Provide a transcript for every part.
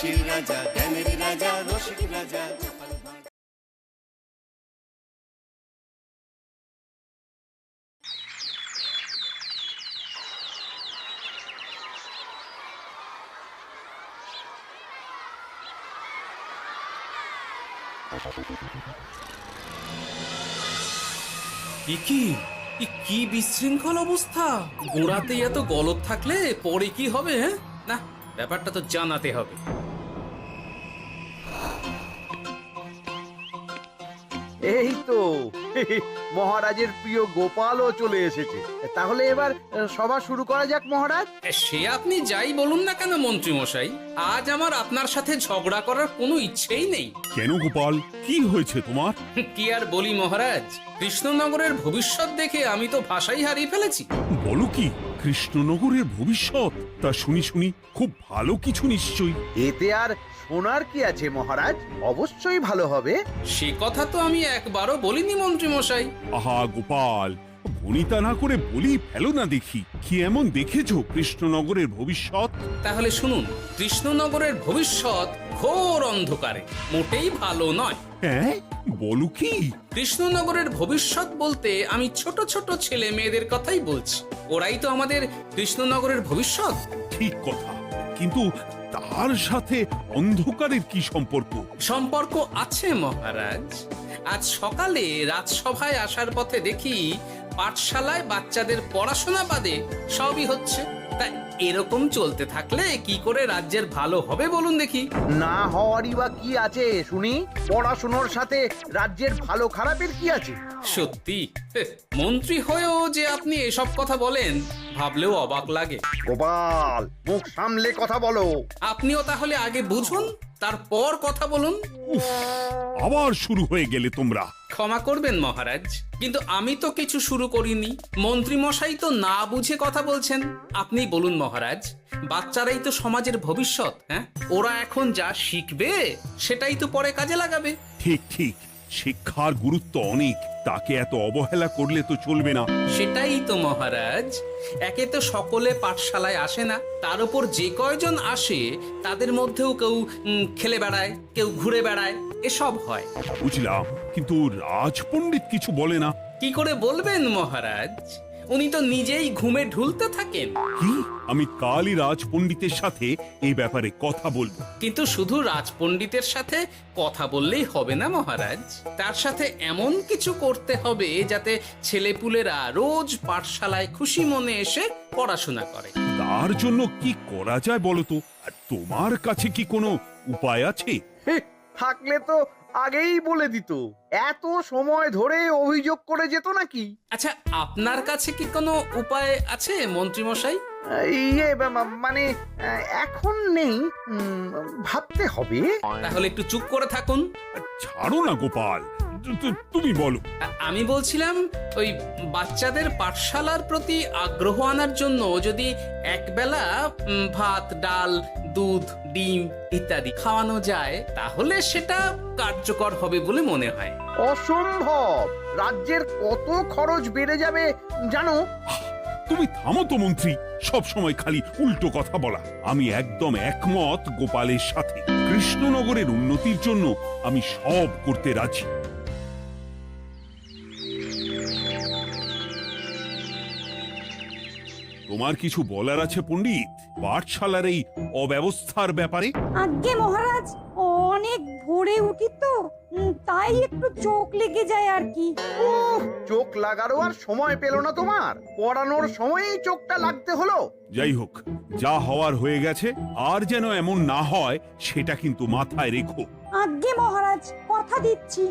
হাসির রাজা, জ্ঞানের রাজা, রসিক রাজা। কি বিশৃঙ্খল অবস্থা! গোড়াতেই এত গলদ থাকলে পরে কি হবে? হ্যাঁ, না, ব্যাপারটা তো জানাতে হবে। এই তো মহারাজের প্রিয় গোপালও চলে এসেছে। তাহলে এবার সভা শুরু করা যাক মহারাজ। সে আপনি যাই বলুন না কেন মন্ত্রী মশাই, আজ আমার আপনার সাথে ঝগড়া করার কোনো ইচ্ছেই নেই। কেন গোপাল, কি হয়েছে তোমার? কি আর বলি মহারাজ, কৃষ্ণনগরের ভবিষ্যৎ দেখে আমি তো ভাষাই হারিয়ে ফেলেছি। বলো কি, কৃষ্ণনগরের ভবিষ্যৎ? তা শুনি খুব ভালো কিছু নিশ্চয়ই। এতে আর শোনার কি আছে মহারাজ, অবশ্যই ভালো হবে। সে কথা তো আমি একবারও বলিনি মন্ত্রী মশাই। আহা গোপাল, ভনিতা না করে বলি ফেলো না দেখি, কি এমন দেখেছো কৃষ্ণনগরের ভবিষ্যৎ? তাহলে শুনুন, কৃষ্ণনগরের ভবিষ্যৎ ঘোর অন্ধকারে, মোটেই ভালো নয়। হ্যাঁ, বলো কি? কৃষ্ণনগরের ভবিষ্যৎ বলতে আমি ছোট ছোট ছেলে মেয়েদের কথাই বলছি। ওরাই তো আমাদের কৃষ্ণনগরের ভবিষ্যৎ। ঠিক কথা, কিন্তু তার সাথে অন্ধকারের কি সম্পর্ক? সম্পর্ক আছে মহারাজ। আজ সকালে রাজসভায় আসার পথে দেখি পাঠশালায় বাচ্চাদের পড়াশোনা বাদে সবই হচ্ছে। তা এরকম চলতে থাকলে কি করে রাজ্যের ভালো হবে বলুন দেখি? না হওয়ারই বা কি আছে শুনি? পড়াশোনার সাথে রাজ্যের ভালো খারাপের কি আছে? সত্যি মন্ত্রী হয়েও যে আপনি এসব কথা বলেন, ভাবলেও অবাক লাগে। গোপাল, মুখ সামলে কথা বলো। আপনিও তাহলে আগে বুঝুন, তারপর কথা বলুন। আবার শুরু হয়ে গেলে তোমরা। ক্ষমা করবেন মহারাজ, কিন্তু আমি তো কিছু শুরু করিনি। মন্ত্রী মশাই তো না বুঝে কথা বলছেন। আপনি বলুন মহারাজ, বাচ্চারাই তো সমাজের ভবিষ্যৎ। হ্যাঁ, ওরা এখন যা শিখবে সেটাই তো পরে কাজে লাগাবে। ঠিক, শিক্ষার গুরুত্ব অনেক, তাকে এত অবহেলা করলে তো চলবে না। সেটাই তো মহারাজ, একে তো সকলে পাঠশালায় আসে না, তার উপর যে কয়জন আসে তাদের মধ্যেও কেউ খেলে বেড়ায়, কেউ ঘুরে বেড়ায়, এসব হয়। বুঝলাম, কিন্তু রাজপণ্ডিত কিছু বলে না। কি করে বলবেন মহারাজ? উনি তো নিজেই ঘুমে ঢুলতে থাকেন। কি? আমি কালই রাজপণ্ডিতের সাথে এই ব্যাপারে কথা বলবো। কিন্তু শুধু রাজপণ্ডিতের সাথে কথা বললেই হবে না মহারাজ, তার সাথে এমন কিছু করতে হবে যাতে ছেলেপুলেরা রোজ পাঠশালায় খুশি মনে এসে পড়াশোনা করে। তার জন্য কি করা যায় বলো তো? আর তোমার কাছে কি কোনো উপায় আছে? থাকলে তো আগেই বলে দিত, এত সময় ধরে অভিযোগ করে যেত নাকি? আচ্ছা, আপনার কাছে কি কোনো উপায় আছে মন্ত্রী মশাই? মানে এখন নেই, ভাবতে হবে। তাহলে একটু চুপ করে থাকুন। ছাড়ো না গোপাল, তুমি বলো। আমি বলছিলাম, ওই বাচ্চাদের পাঠশালার প্রতি আগ্রহ আনার জন্য যদি একবেলা ভাত, ডাল, দুধ, ডিম ইত্যাদি খাওয়ানো যায়, তাহলে সেটা কার্যকর হবে বলে মনে হয়। অসম্ভব! রাজ্যের কত খরচ বেড়ে যাবে জানো? তুমি থামো তো মন্ত্রী, সব সময় খালি উল্টো কথা বলা। আমি একদম একমত গোপালের সাথে। কৃষ্ণনগরের উন্নতির জন্য আমি সব করতে রাজি। তোমার কিছু বলার আছে পণ্ডিত পাঠশালার এই অব্যবস্থার ব্যাপারে? আজ্ঞে মহারাজ, অনেক ভোরে উঠি তো, তাই একটু চোখ লেগে যায় আর কি। চোখ লাগারও আর সময় পেল না তোমার? পড়ানোর সময়ই চোখটা লাগতে হলো। যাই হোক, যা হওয়ার হয়ে গেছে, আর যেন এমন না হয় সেটা কিন্তু মাথায় রেখো। আজ্ঞে মহারাজ, কথা দিচ্ছি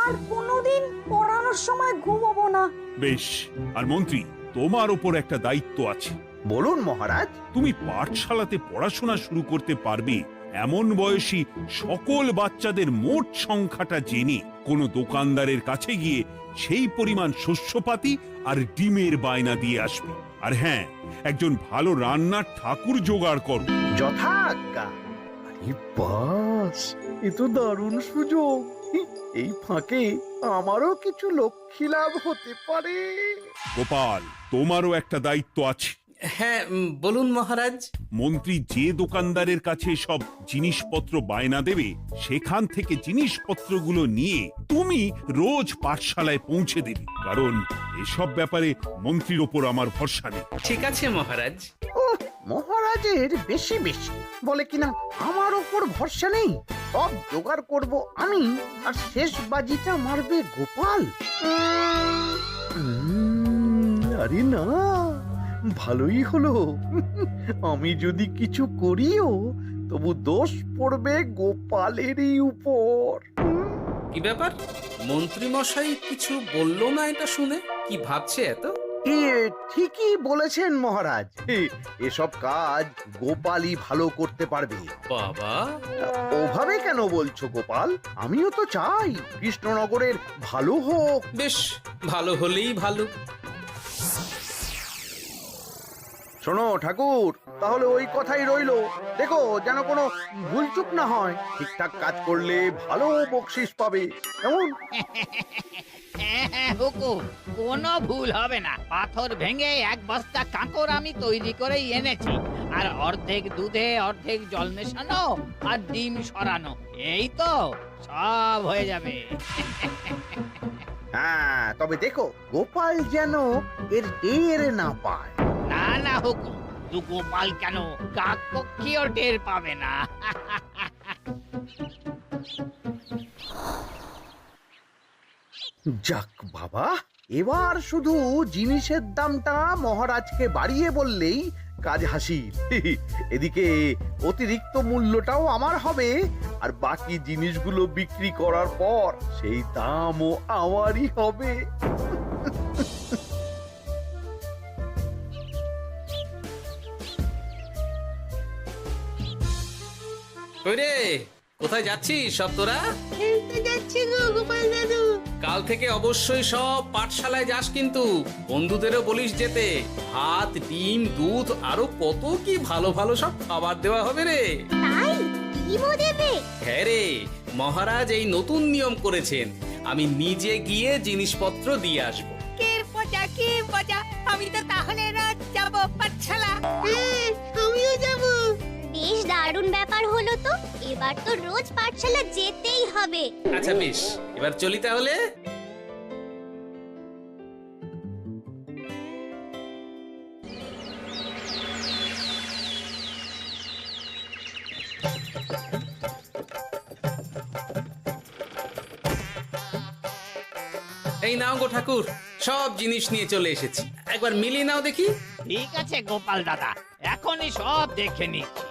আর কোনোদিন পড়ানোর সময় ঘুমোবো না। বেশ, আর মন্ত্রী, তোমার উপর একটা দায়িত্ব আছে। বলুন মহারাজ। তুমি পাঠশালাতে পড়াশোনা শুরু করতে পারবে এমন বয়সী সকল বাচ্চাদের মোট সংখ্যাটা জেনে কোনো দোকানদারের কাছে গিয়ে সেই পরিমাণ শস্যপাতি আর ডিমের বায়না দিয়ে আসবে। আর হ্যাঁ, একজন ভালো রান্নার ঠাকুর জোগাড় করো। যথাজ্ঞা। আরে বাস, এ তো দারুণ সুযোগ। এই ফাঁকে আমারও কিছু লক্ষ্মী লাভ হতে পারে। গোপাল, তোমারও একটা দায়িত্ব আছে। হ্যাঁ, বলুন মহারাজ। মন্ত্রী যে দোকানদারের কাছে সব জিনিসপত্র বায়না দেবে সেখান থেকে জিনিসপত্রগুলো নিয়ে তুমি রোজ পাঠশালায় পৌঁছে দেবে, কারণ এসব ব্যাপারে মন্ত্রীর ওপর আমার ভরসা নেই। ঠিক আছে মহারাজ। মহারাজের বেশি বেশি বলে কিনা আমার ওপর ভরসা নেই। সব জোগাড় করব আমি, আর শেষ বাজিটা মারবে গোপাল। আরে না, ভালোই হলো। আমি যদি কিছু করিও তবু দোষ পড়বে গোপালেরই উপর। কি ব্যাপার, মন্ত্রী মশাই কিছু বললো না এটা শুনে? কি ভাবছে এত? ঠিকই বলেছেন মহারাজ, এসব কাজ গোপালই ভালো করতে পারবে। বাবা, ওভাবে কেন বলছো গোপাল? আমিও তো চাই কৃষ্ণনগরের ভালো হোক। বেশ, ভালো হলেই ভালো। শোনো ঠাকুর, তাহলে ওই কথাই রইলো। দেখো যেন কোনো ভুলচুক না হয়। ঠিকঠাক কাজ করলে ভালো বকশিস পাবে, কেমন? হ্যাঁ হুকুম, কোনো ভুল হবে না। পাথর ভেঙে এক বস্তা কাঁকর আমি তৈরি করেই এনেছি, আর অর্ধেক দুধে অর্ধেক জল মেশানো আর ডিম সরানো, এই তো সব হয়ে যাবে। হ্যাঁ, তবে দেখো গোপাল যেন এর টের না পায়। না না হুকুম, তু গোপাল কেন, কাকপক্ষীও টের পাবে না। যাক বাবা, এবার শুধু জিনিসের দামটা মহারাজকে বাড়িয়ে বললেই কাজ হাসিল। এদিকে অতিরিক্ত মূল্যটাও আমার হবে, আর বাকি জিনিসগুলো বিক্রি করার পর সেই দামও আমারই হবে। ওরে, কোথায় যাচ্ছিস সব তোরা? কাল থেকে অবশ্যই সব পাঠশালায় যাস, কিন্তু বন্ধুদেরও বলিস যেতে। ভাত, ডিম, দুধ আরো কত কি ভালো ভালো সব খাবার দেওয়া হবে রে। তাই ডিমও দেবে? হ্যাঁ রে, মহারাজ এই নতুন নিয়ম করেছেন। আমি নিজে গিয়ে জিনিসপত্র দিয়ে আসবো। কে মজা, আমি তো তাহলে রাত যাব পাঠশালা। আমিও যাব। বেশ দারুণ ব্যাপার হলো তো, এবার তো রোজ পাঠশালা যেতেই হবে। আচ্ছা বেশ, এবার চলি তাহলে। এই নাও গো ঠাকুর, সব জিনিস নিয়ে চলে এসেছি। একবার মিলিয়ে নাও দেখি। ঠিক আছে গোপাল দাদা, এখনই সব দেখে নিচ্ছি।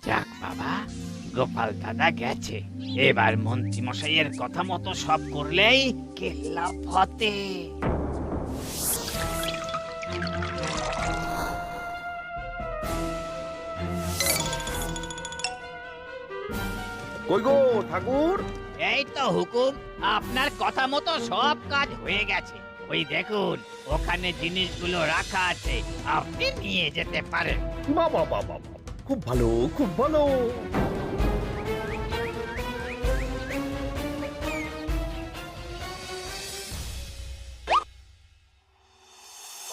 যাক বাবা, গোপাল দাদা গেছে। এবার মন্ত্রী মশাইয়ের কথা মতো সব করলেই কেল্লা ফতে। কই গো ঠাকুর? এই তো হুকুম, আপনার কথা মতো সব কাজ হয়ে গেছে। ওই দেখুন, ওখানে জিনিসগুলো রাখা আছে, আপনি নিয়ে যেতে পারেন। বাবা বাবা, খুব ভালো, খুব ভালো।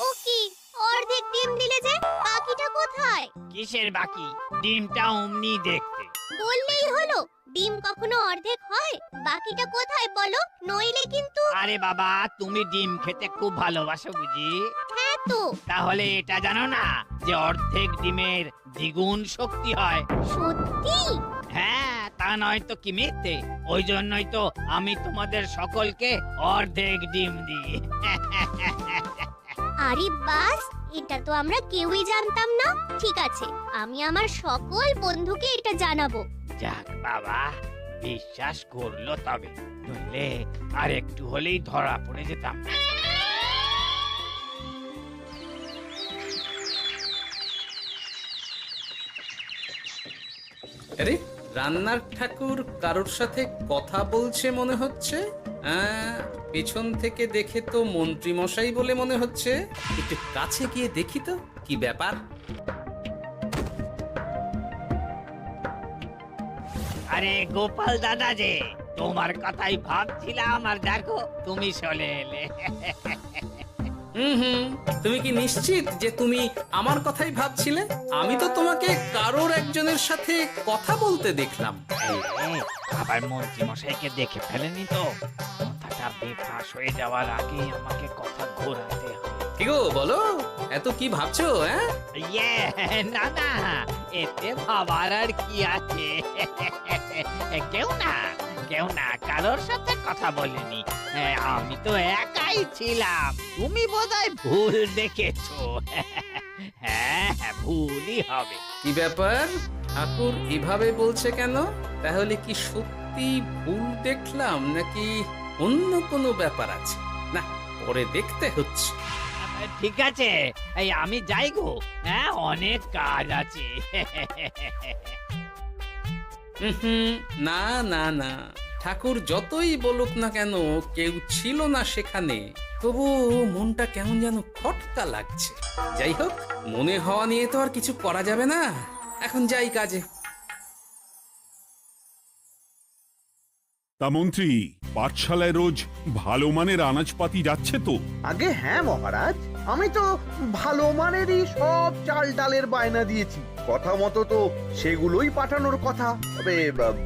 ও কি, অর্ধেক ডিম দিলে যে, বাকিটা কোথায়? কিসের বাকি? ডিমটা অমনি দেখতে। বললেই হলো, ডিম কখনো অর্ধেক হয়? বাকিটা কোথায় বলো, নইলে কিন্তু। আরে বাবা, তুমি ডিম খেতে খুব ভালোবাসো বুঝি? হ্যাঁ তো। তাহলে এটা জানো না যে অর্ধেক ডিমের দ্বিগুণ শক্তি হয়? সত্যি? হ্যাঁ, তা নয় তো কি মিথ্যে? ওই জন্যই তো আমি তোমাদের সকলকে অর্ধেক ডিম দিই। আরে বাস, এটা তো আমরা কেউই জানতাম না। ঠিক আছে, আমি আমার সকল বন্ধুকে এটা জানাবো। যাক বাবা, বিশ্বাস করলো তবে, নইলে আর একটু হলেই ধরা পড়ে যেতাম। আরে, রান্নার ঠাকুর কারোর সাথে কথা বলছে মনে হচ্ছে। পেছন থেকে দেখে তো মন্ত্রী মশাই বলে মনে হচ্ছে। একটু কাছে গিয়ে দেখি তো কি ব্যাপার। আরে গোপাল দাদা যে, তোমার কথাই ভাবছিলাম, আর দেখো তুমি চলে এলে। হুম, তুমি কি নিশ্চিত যে তুমি আমার কথাই ভাবছিলে? আমি তো তোমাকে কারোর একজনের সাথে কথা বলতে দেখলাম। আবার মন্ত্রী মশাইকে দেখে ফেলেনি তো? কথাটা বেফাঁস হয়ে যাওয়ার আগেই আমাকে কথা ঘোরাতে হবে। কি গো বলো, এত কি ভাবছো? ইয়ে, না না, এতে ভাবার আর কি আছে? কেউ না কারোর সাথে কথা বলিনি। আমি তো একাই ছিলাম। তুমি বোধহয় ভুল দেখেছো। হ্যাঁ, ভুলই হবে। কি ব্যাপার, ঠাকুর এভাবে বলছে কেন? তাহলে কি সত্যি ভুল দেখলাম নাকি অন্য কোনো ব্যাপার আছে? না, পরে দেখতে হচ্ছে। ঠিক আছে, এই আমি যাই গো। হ্যাঁ, অনেক কাজ আছে। হুম, না না না, ঠাকুর যতই বলুক না কেন, কেউ ছিল না সেখানে, তবু মনটা কেমন যেন খটকা লাগছে। যাই হোক, মনে হওয়া নিয়ে তো আর কিছু করা যাবে না। এখন যাই কাজে। তা মন্ত্রী, পাঠশালায় রোজ ভালো মানের আনাজপাতি যাচ্ছে তো? আগে হ্যাঁ মহারাজ, আমি তো ভালো মানেরই সব চাল ডালের বায়না দিয়েছি। কথা মতো তো সেগুলোই পাঠানোর কথা। তবে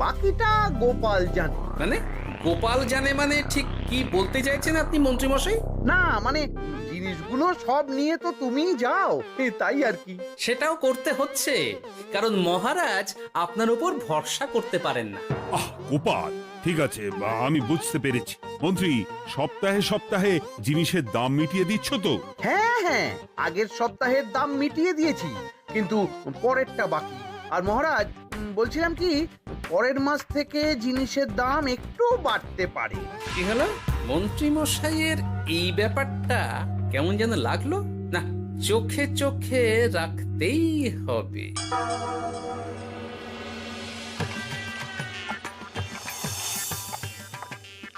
বাকিটা গোপাল জানে। মানে গোপাল জানে মানে ঠিক কি বলতে চাইছেন আপনি মন্ত্রী মশাই? না মানে জিনিসগুলো সব নিয়ে তো তুমিই যাও, তাই আর কি। সেটাও করতে হচ্ছে, কারণ মহারাজ আপনার উপর ভরসা করতে পারেন না। গোপাল, ঠিক আছে, আমি বুঝতে পেরেছি। মন্ত্রী, সপ্তাহে সপ্তাহে জিনিসের দাম মিটিয়ে দিচ্ছ তো? হ্যাঁ, আগের সপ্তাহের দাম মিটিয়ে দিয়েছি, কিন্তু পরেরটা বাকি। আর মহারাজ, বলছিলাম কি, পরের মাস থেকে জিনিসের দাম একটু বাড়তে পারে। কি হলো? মন্ত্রী মশাইয়ের এই ব্যাপারটা কেমন যেন লাগলো না, চোখে চোখে রাখতেই হবে।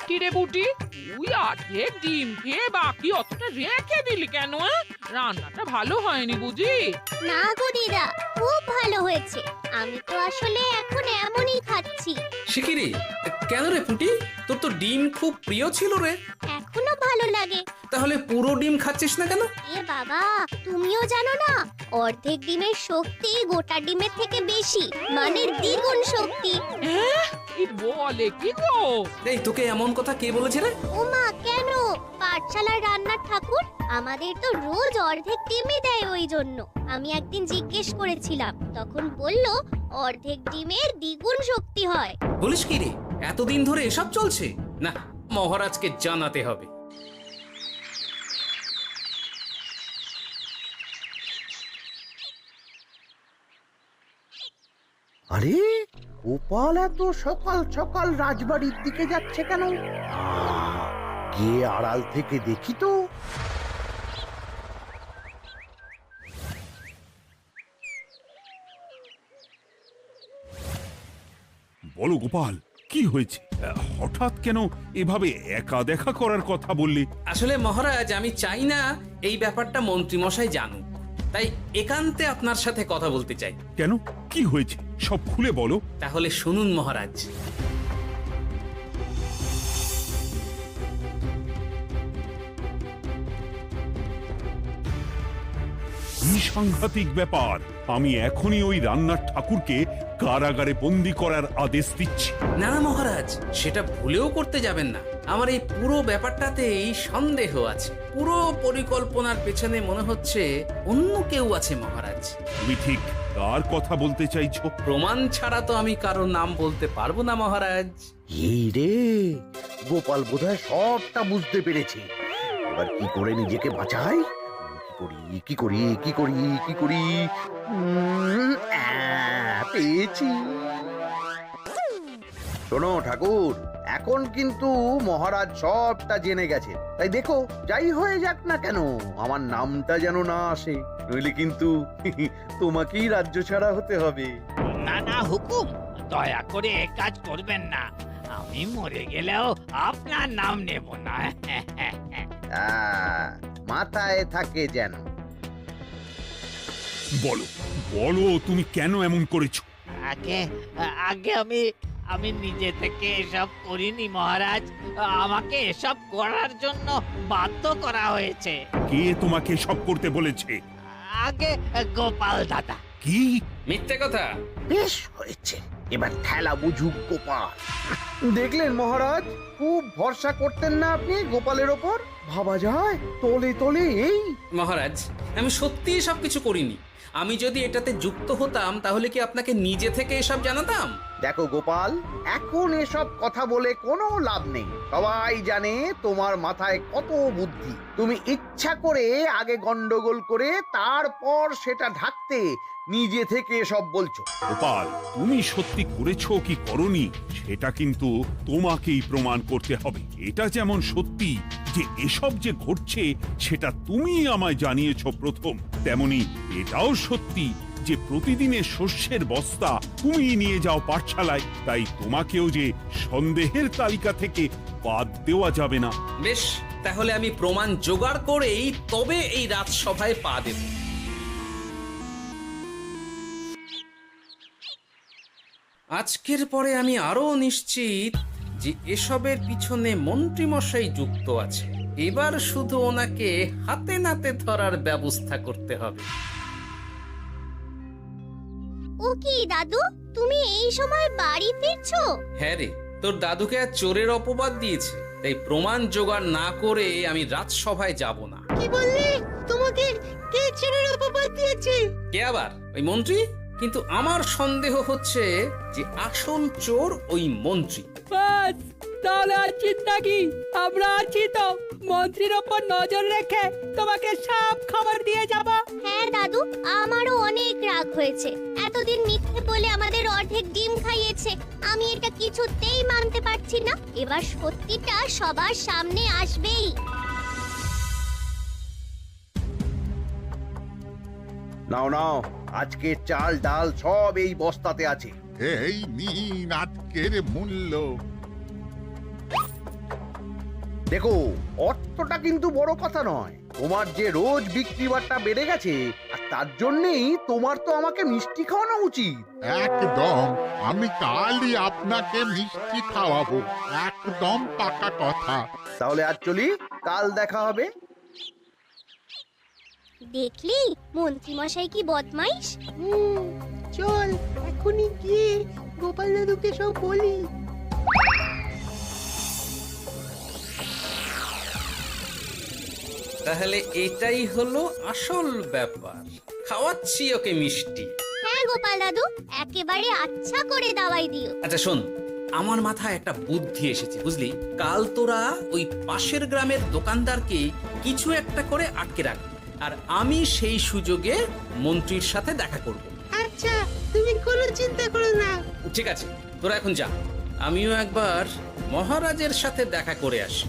কিরে বুটি, তুই অর্ধেক ডিম খেয়ে বাকি অতটা রেখে দিলি কেন? রান্নাটা ভালো হয়নি বুঝি? না গো দিদা, খুব ভালো হয়েছে। আমি তো আসলে এখন এমনই খাচ্ছি। শিকিরি, কেন রে পুটি? তোর তো ডিম খুব প্রিয় ছিল রে। এখনো ভালো লাগে। তাহলে পুরো ডিম খাচ্ছিস না কেন? এ বাবা, তুমিও জানো না, অর্ধেক ডিমের শক্তি গোটা ডিমের থেকে বেশি, মানে দ্বিগুণ শক্তি। কি বলে কি গো? এই, তোকে এমন কথা কে বলেছে রে? ওমা, কেন? পাঠশালার রান্নার ঠাকুর আমাদের তো রোজ অর্ধেক ডিমই দেয়, ওই জন্য আমি একদিন জিজ্ঞেস করেছিলাম, তখন বলল অর্ধেক ডিমের দ্বিগুণ শক্তি হয়। বলিস কি রে, এতদিন ধরে এসব চলছে? না, মহারাজকে জানাতে হবে। আরে গোপাল এত সকাল সকাল রাজবাড়ির দিকে যাচ্ছে কেন? গিয়ে আড়াল থেকে দেখি তো। বলো গোপাল, কি হয়েছে? হঠাৎ কেন এভাবে একা দেখা করার কথা বললি? আসলে মহারাজ, আমি চাই না এই ব্যাপারটা মন্ত্রী মশাই জানুক, তাই একান্তে আপনার সাথে কথা বলতে চাই। কেন, কি হয়েছে? সব খুলে বলো। তাহলে শুনুন মহারাজ। কি সাংঘাতিক ব্যাপার! আমি এখনই ওই রান্নার ঠাকুরকে কারাগারে বন্দি করার আদেশ দিচ্ছি। না মহারাজ, সেটা ভুলেও করতে যাবেন না। আমার এই পুরো ব্যাপারটাতেই সন্দেহ আছে। পুরো পরিকল্পনার পেছনে মনে হচ্ছে অন্য কেউ আছে মহারাজ। তুমি ঠিক কার কথা বলতে চাইছো? প্রমাণ ছাড়া তো আমি কারো নাম বলতে পারবো না মহারাজ। এই রে, গোপাল বোধহয় সবটা বুঝতে পেরেছে। এবার কি করে নিজেকে বাঁচাই? কি করি? পেয়েছি। শোনো ঠাকুর, এখন কিন্তু মহারাজ সবটা জেনে গেছে, তাই দেখো যাই হয়ে যাক না কেন আমার নামটা যেন না আসে, নইলে কিন্তু তোমাকেই রাজ্য ছাড়া হতে হবে। না না হুকুম, দয়া করে এ কাজ করবেন না। আমি আমি মরে গেলেও আপনার নাম নেব না। মাথায় থাকে যেন। বলো বলো, তুমি কেন এমন করেছো? আগে আগে আমি নিজে থেকে এসব করিনি মহারাজ, আমাকে এসব করার জন্য বাধ্য করা হয়েছে। কে তোমাকে সব করতে বলেছে? আগে গোপাল দাদা। কি? মিথ্যে কথা। বেশ হয়েছে, এবার ঠেলা বুঝুক গোপাল। দেখলেন মহারাজ, খুব ভরসা করতেন না আপনি গোপালের ওপর? ভাবা যায় তলে তলে এই। মহারাজ, আমি সত্যিই সব কিছু করিনি। আমি যদি এটাতে যুক্ত হতাম তাহলে কি আপনাকে নিজে থেকে এসব জানাতাম? দেখো গোপাল, এখন এসব কথা বলে কোনো লাভ নেই। সবাই জানে তোমার মাথায় কত বুদ্ধি। তুমি ইচ্ছা করে আগে গন্ডগোল করে তারপর সেটা ঢাকতে নিজে থেকে সব বলছো। গোপাল, তুমি সত্যি করেছো কি করনি সেটা কিন্তু তোমাকেই প্রমাণ করতে হবে। এটা যেমন সত্যি যে এসব যে ঘটছে সেটা তুমি আমায় জানিয়েছো প্রথম, তেমনি এটাও সত্যি যে প্রতিদিনের শস্যের বস্তা তুমি নিয়ে যাও পাঠশালায়, তাই তোমাকেও যে সন্দেহের তালিকা থেকে বাদ দেওয়া যাবে না। বেশ, তাহলে আমি প্রমাণ জোগাড় করেই তবে এই রাজসভায় পা দেব। আজকের পরে আমি আরো নিশ্চিত যে এসবের পিছনে মন্ত্রীমশাই যুক্ত আছে। এবার শুধু ওনাকে হাতে নাতে ধরার ব্যবস্থা করতে হবে। ও কি দাদু, তুমি এই সময় বাড়ি ফিরছো? হ্যাঁ রে, তোর দাদুকে আর চোরের অপবাদ দিয়েছে, তাই প্রমাণ জোগাড় না করে আমি রাজসভায় যাব না। কি বললি? তোমাকে কে চোরের অপবাদ দিয়েছে? কে আবার? ওই মন্ত্রী। কিন্তু আমার সন্দেহ হচ্ছে যে আসল চোর ওই মন্ত্রী। বাস, তাহলে আর চিন্তা কি? আমরা আছি তো, মন্ত্রীর ওপর নজর রেখে তোমাকে সব খবর দিয়ে যাব। হ্যাঁ দাদু, আমারও অনেক রাগ হয়েছে। এতদিন মিথ্যে বলে আমাদের অর্ধেক ডিম খাইয়েছে। আমি এটা কিছুতেই মানতে পারছি না। এবার সত্যিটা সবার সামনে আসবেই। নাও নাও, আজকে চাল ডাল সব এই বস্তাতে আছে। এই নিন আজকের মূল্য। দেখো, অর্থটা কিন্তু বড় কথা নয়। তোমার যে রোজ বিক্রি বাট্টা বেড়ে গেছে, আর তার জন্যই তোমার তো আমাকে মিষ্টি খাওয়ানো উচিত। একদম, আমি কালই আপনাকে মিষ্টি খাওয়াবো, একদম পাকা কথা। তাহলে আজ চলি, কাল দেখা হবে। দেখলি মন্ত্রী মশাই কি বদমাইশ। চল এখনই গিয়ে গোপাল দাদুকে সব বলি। তাহলে এটাই হলো আসল ব্যাপার। খাওয়াচ্ছি ওকে মিষ্টি। হ্যাঁ গোপাল দাদু, একেবারে আচ্ছা করে দাওয়াই দিও। আচ্ছা শোন, আমার মাথায় একটা বুদ্ধি এসেছে বুঝলি। কাল তোরা ওই পাশের গ্রামের দোকানদারকে কিছু একটা করে আটকে রাখবি, আর আমি সেই সুযোগে মন্ত্রীর সাথে দেখা করব। আচ্ছা, তুমি কোনো চিন্তা করো না। ঠিক আছে, তোরা এখন যা, আমিও একবার মহারাজের সাথে দেখা করে আসি।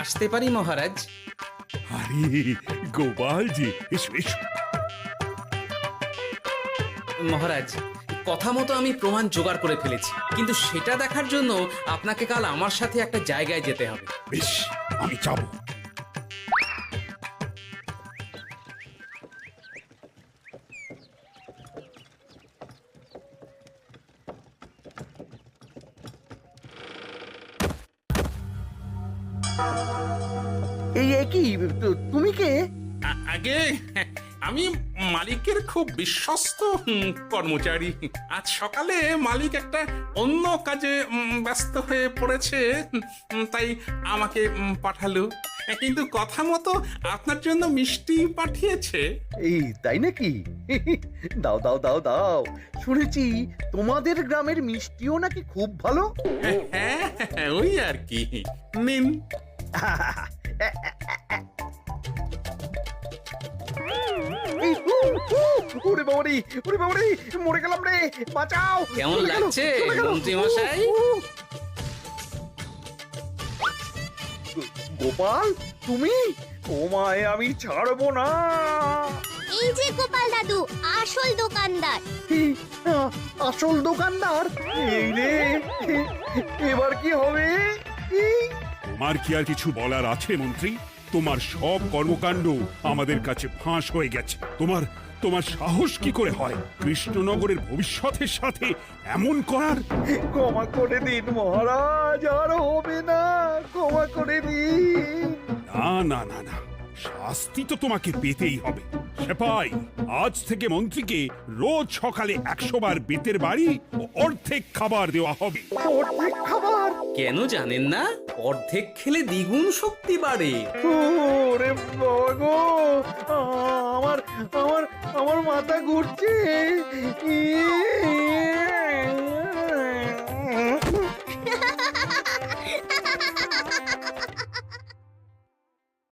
আসতে পারি মহারাজ? আরে গোপাল জি, এসো এসো। মহারাজ, কথা মতো আমি প্রমাণ জোগাড় করে ফেলেছি, কিন্তু সেটা দেখার জন্য আপনাকে কাল আমার সাথে একটা জায়গায় যেতে হবে। বেশ, আমি যাবো। এই কি, তুমি কে? আগে আমি মালিকের খুব বিশ্বস্ত কর্মচারী। আজ সকালে মালিক একটা অন্য কাজে ব্যস্ত হয়ে পড়েছে, তাই আমাকে পাঠালো। কিন্তু কথা মতো আপনার জন্য মিষ্টি পাঠিয়েছে। এই তাই নাকি? দাও দাও দাও দাও, শুনেছি তোমাদের গ্রামের মিষ্টিও নাকি খুব ভালো। হ্যাঁ, ওই আর কি। নিন। এই, ওরে বাবারে, ওরে বাবারে, মরে গেলাম রে, বাঁচাও। কেমন চলে গেল, লাগছে চলে গেল। মন্ত্রী মশাই? গোপাল, তুমি তোমায় আমি ছাড়বো না। এই যে গোপাল দাদু আসল দোকানদার। কি? আসল দোকানদার? এই রে, এবার কি হবে? তোমার কি আর কিছু বলার আছে মন্ত্রী? তোমার সব কর্মকাণ্ড আমাদের কাছে ফাঁস হয়ে গেছে। তোমার সাহস কি করে হয় কৃষ্ণনগরের ভবিষ্যতের সাথে এমন করার? ক্ষমা করে দিন মহারাজ, আর হবে না, ক্ষমা করে দিন। না না না না, শাস্তি তো তোমাকে পেতেই হবে। সেপাই, আজ থেকে মন্ত্রীকে রোজ সকালে 100 বার বেতের বাড়ি ও অর্ধেক খাবার দেওয়া হবে। অর্ধেক খাবার? কেন জানেন না? অর্ধেক খেলে দ্বিগুণ শক্তি বাড়ে। ওরে বাবা গো, আমার আমার আমার মাথা ঘুরছে।